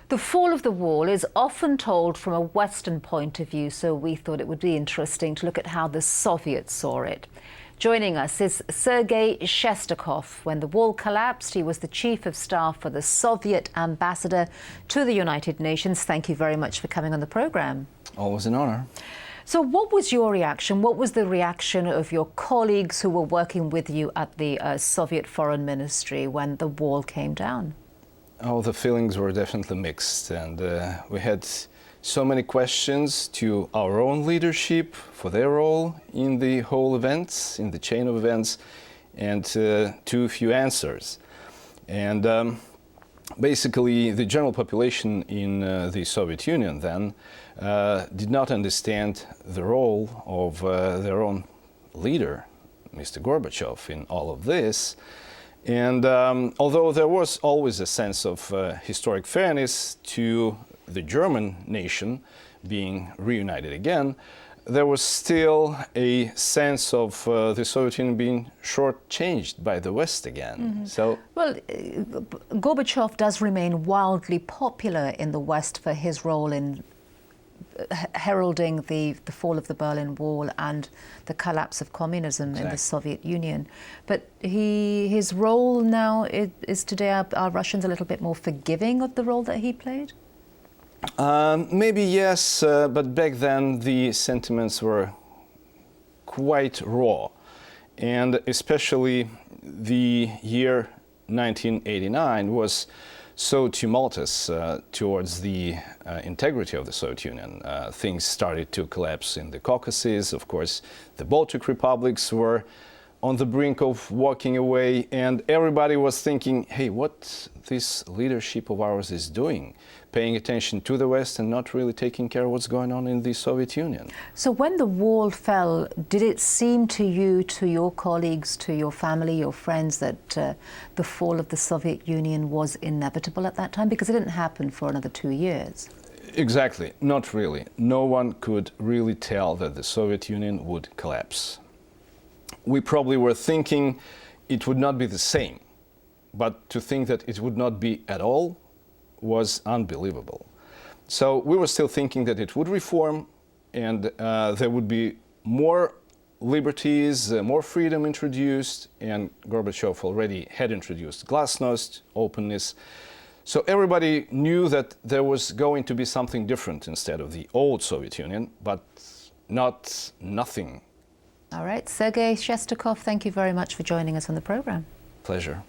The fall of the wall is often told from a Western point of view, so we thought it would be interesting to look at how the Soviets saw it. Joining us is Sergei Shestakov. When the wall collapsed, he was the chief of staff for the Soviet ambassador to the United Nations. Thank you very much for coming on the program. Always an honor. So what was your reaction? What was the reaction of your colleagues who were working with you at the Soviet Foreign Ministry when the wall came down? Oh, the feelings were definitely mixed, and we had so many questions to our own leadership for their role in the whole events, in the chain of events, and too few answers. And basically, the general population in the Soviet Union then did not understand the role of their own leader, Mr. Gorbachev, in all of this. And although there was always a sense of historic fairness to the German nation being reunited again, there was still a sense of the Soviet Union being shortchanged by the West again. Mm-hmm. So, well, Gorbachev does remain wildly popular in the West for his role in heralding the fall of the Berlin Wall and the collapse of communism in the Soviet Union. But his role now is today, are Russians a little bit more forgiving of the role that he played? Maybe yes, but back then the sentiments were quite raw. And especially the year 1989 was so tumultuous towards the integrity of the Soviet Union. Things started to collapse in the Caucasus. Of course, the Baltic republics were on the brink of walking away, and everybody was thinking, hey, what this leadership of ours is doing, paying attention to the West and not really taking care of what's going on in the Soviet Union. So when the wall fell, did it seem to you, to your colleagues, to your family, your friends, that the fall of the Soviet Union was inevitable at that time? Because it didn't happen for another 2 years. Exactly, not really. No one could really tell that the Soviet Union would collapse. We probably were thinking it would not be the same, but to think that it would not be at all was unbelievable. So we were still thinking that it would reform, and there would be more liberties, more freedom introduced, and Gorbachev already had introduced glasnost, openness. So everybody knew that there was going to be something different instead of the old Soviet Union, but not nothing. All right, Sergei Shestakov, thank you very much for joining us on the program. Pleasure.